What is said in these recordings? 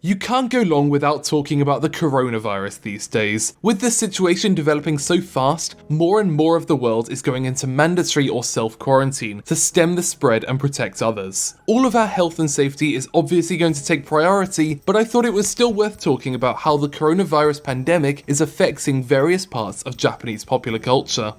You can't go long without talking about the coronavirus these days. With the situation developing so fast, more and more of the world is going into mandatory or self-quarantine to stem the spread and protect others. All of our health and safety is obviously going to take priority, but I thought it was still worth talking about how the coronavirus pandemic is affecting various parts of Japanese popular culture.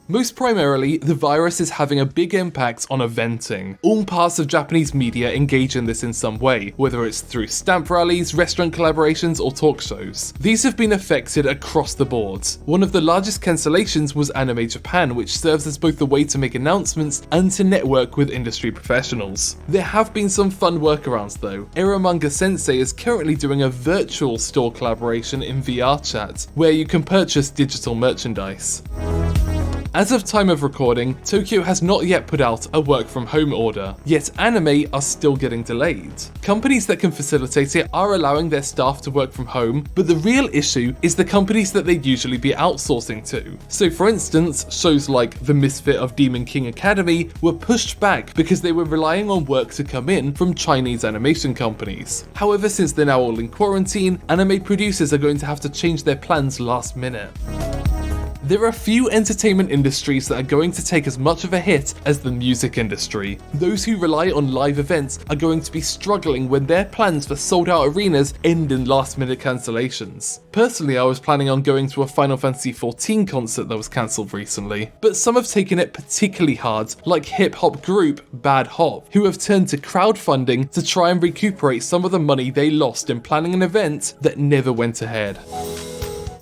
Most primarily, the virus is having a big impact on eventing. All parts of Japanese media engage in this in some way, whether it's through stamp rallies, restaurant collaborations, or talk shows. These have been affected across the board. One of the largest cancellations was Anime Japan, which serves as both a way to make announcements and to network with industry professionals. There have been some fun workarounds though. Eromanga Sensei is currently doing a virtual store collaboration in VR chat, where you can purchase digital merchandise. As of time of recording, Tokyo has not yet put out a work from home order, yet anime are still getting delayed. Companies that can facilitate it are allowing their staff to work from home, but the real issue is the companies that they'd usually be outsourcing to. So for instance, shows like The Misfit of Demon King Academy were pushed back because they were relying on work to come in from Chinese animation companies. However, since they're now all in quarantine, anime producers are going to have to change their plans last minute. There are few entertainment industries that are going to take as much of a hit as the music industry. Those who rely on live events are going to be struggling when their plans for sold-out arenas end in last-minute cancellations. Personally, I was planning on going to a Final Fantasy XIV concert that was cancelled recently, but some have taken it particularly hard, like hip-hop group Bad Hop, who have turned to crowdfunding to try and recuperate some of the money they lost in planning an event that never went ahead.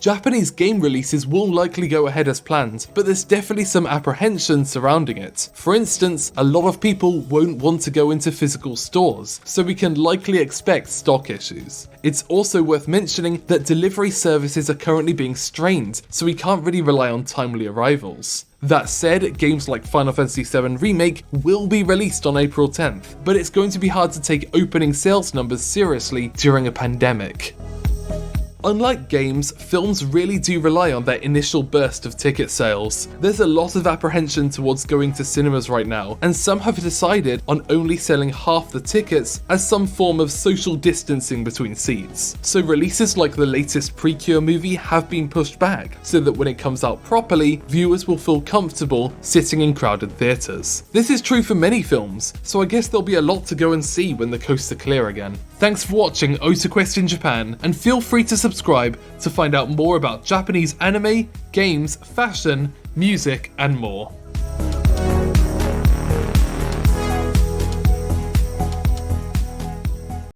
Japanese game releases will likely go ahead as planned, but there's definitely some apprehension surrounding it. For instance, a lot of people won't want to go into physical stores, so we can likely expect stock issues. It's also worth mentioning that delivery services are currently being strained, so we can't really rely on timely arrivals. That said, games like Final Fantasy VII Remake will be released on April 10th, but it's going to be hard to take opening sales numbers seriously during a pandemic. Unlike games, films really do rely on that initial burst of ticket sales. There's a lot of apprehension towards going to cinemas right now, and some have decided on only selling half the tickets as some form of social distancing between seats. So releases like the latest Precure movie have been pushed back, so that when it comes out properly, viewers will feel comfortable sitting in crowded theatres. This is true for many films, so I guess there'll be a lot to go and see when the coasts are clear again. Thanks for watching OTAQUEST in Japan, and feel free to subscribe to find out more about Japanese anime, games, fashion, music, and more.